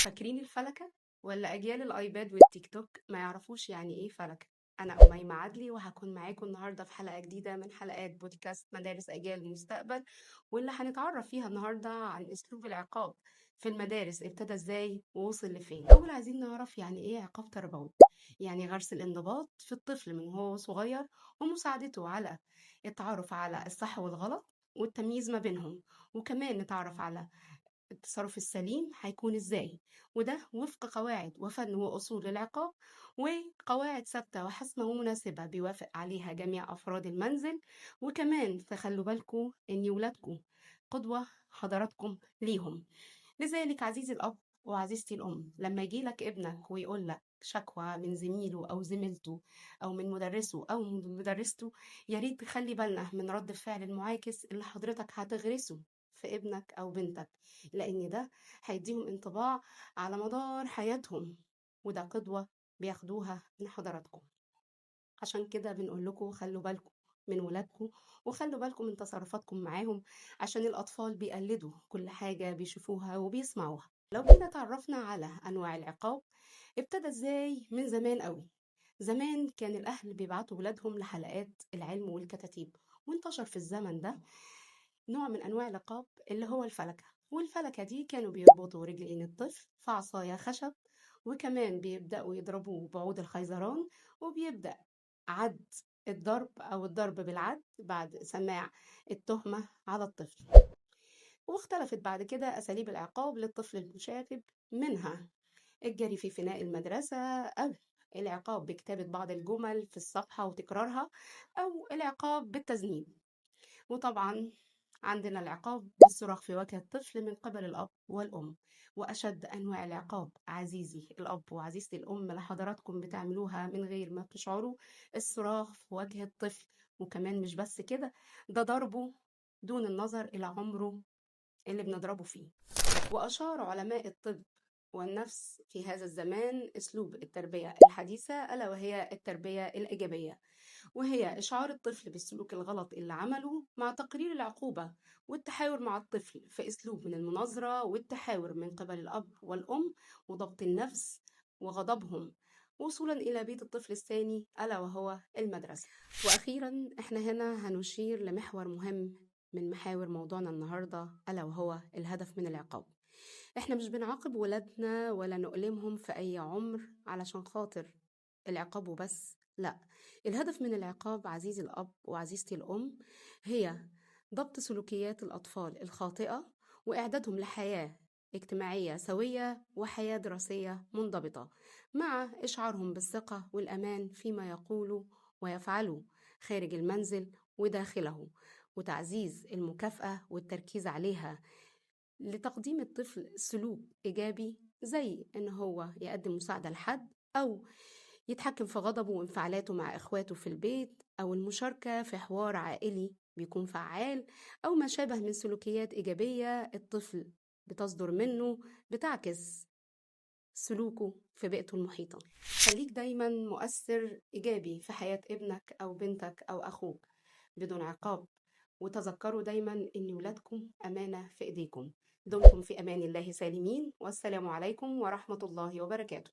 فاكرين الفلكة؟ ولا أجيال الآيباد والتيك توك ما يعرفوش يعني إيه فلكة؟ أنا أميمة عدلي وهكون معاكم النهاردة في حلقة جديدة من حلقات بودكاست مدارس أجيال المستقبل، واللي هنتعرف فيها النهاردة عن أسلوب العقاب في المدارس ابتدى إزاي ووصل لفين. أول عايزين نعرف يعني إيه عقاب تربوي، يعني غرس الانضباط في الطفل من هو صغير ومساعدته على التعرف على الصح والغلط والتمييز ما بينهم، وكمان نتعرف على التصرف السليم هيكون ازاي، وده وفق قواعد وفن وأصول العقاب وقواعد ثابتة وحاسمة ومناسبة بيوافق عليها جميع أفراد المنزل. وكمان تخلوا بالكم إن ولادكم قدوة حضراتكم ليهم. لذلك عزيزي الأب وعزيزتي الأم، لما يجيلك ابنك ويقول لك شكوى من زميله أو زميلته أو من مدرسه أو من مدرسته، يا ريت تخلي بالنا من رد الفعل المعاكس اللي حضرتك هتغرسه في ابنك أو بنتك، لأن ده هيديهم انطباع على مدار حياتهم، وده قدوة بياخدوها من حضراتكم. عشان كده بنقول لكم خلوا بالكم من ولادكم، وخلوا بالكم من تصرفاتكم معاهم، عشان الأطفال بيقلدوا كل حاجة بيشوفوها وبيسمعوها. لو جينا تعرفنا على أنواع العقاب، ابتدى ازاي من زمان قوي. زمان كان الأهل بيبعتوا ولادهم لحلقات العلم والكتاتيب، وانتشر في الزمن ده نوع من أنواع العقاب اللي هو الفلكة. والفلكة دي كانوا بيربطوا رجلين الطفل في عصاية خشب، وكمان بيبدأوا يضربوه بعود الخيزران، وبيبدأ عد الضرب أو الضرب بالعد بعد سماع التهمة على الطفل. واختلفت بعد كده أساليب العقاب للطفل المشاغب، منها الجري في فناء المدرسة، أو العقاب بكتابة بعض الجمل في الصفحة وتكرارها، أو العقاب بالتذنيب. وطبعا عندنا العقاب بالصراخ في وجه الطفل من قبل الأب والأم. وأشد أنواع العقاب عزيزي الأب وعزيزتي الأم اللي حضراتكم بتعملوها من غير ما تشعروا، الصراخ في وجه الطفل. وكمان مش بس كده، ده ضربه دون النظر إلى عمره اللي بنضربه فيه. وأشار علماء الطب والنفس في هذا الزمان أسلوب التربية الحديثة، ألا وهي التربية الإيجابية، وهي إشعار الطفل بالسلوك الغلط اللي عمله مع تقرير العقوبة، والتحاور مع الطفل في أسلوب من المناظرة والتحاور من قبل الأب والأم، وضبط النفس وغضبهم، وصولا إلى بيت الطفل الثاني ألا وهو المدرسة. وأخيرا إحنا هنا هنشير لمحور مهم من محاور موضوعنا النهاردة، ألا وهو الهدف من العقاب. إحنا مش بنعاقب ولادنا ولا نؤلمهم في أي عمر علشان خاطر العقاب وبس، لا. الهدف من العقاب عزيزي الأب وعزيزتي الأم هي ضبط سلوكيات الأطفال الخاطئة، وإعدادهم لحياة اجتماعية سوية وحياة دراسية منضبطة، مع إشعارهم بالثقة والأمان فيما يقولوا ويفعلوا خارج المنزل وداخله، وتعزيز المكافأة والتركيز عليها لتقديم الطفل سلوك إيجابي، زي إن هو يقدم مساعدة لحد، أو يتحكم في غضبه وانفعالاته مع إخواته في البيت، أو المشاركة في حوار عائلي بيكون فعال، أو ما شابه من سلوكيات إيجابية الطفل بتصدر منه بتعكس سلوكه في بيئته المحيطة. خليك دايما مؤثر إيجابي في حياة ابنك أو بنتك أو أخوك بدون عقاب، وتذكروا دايما إن ولادكم أمانة في إيديكم. دمتم في أمان الله سالمين، والسلام عليكم ورحمة الله وبركاته.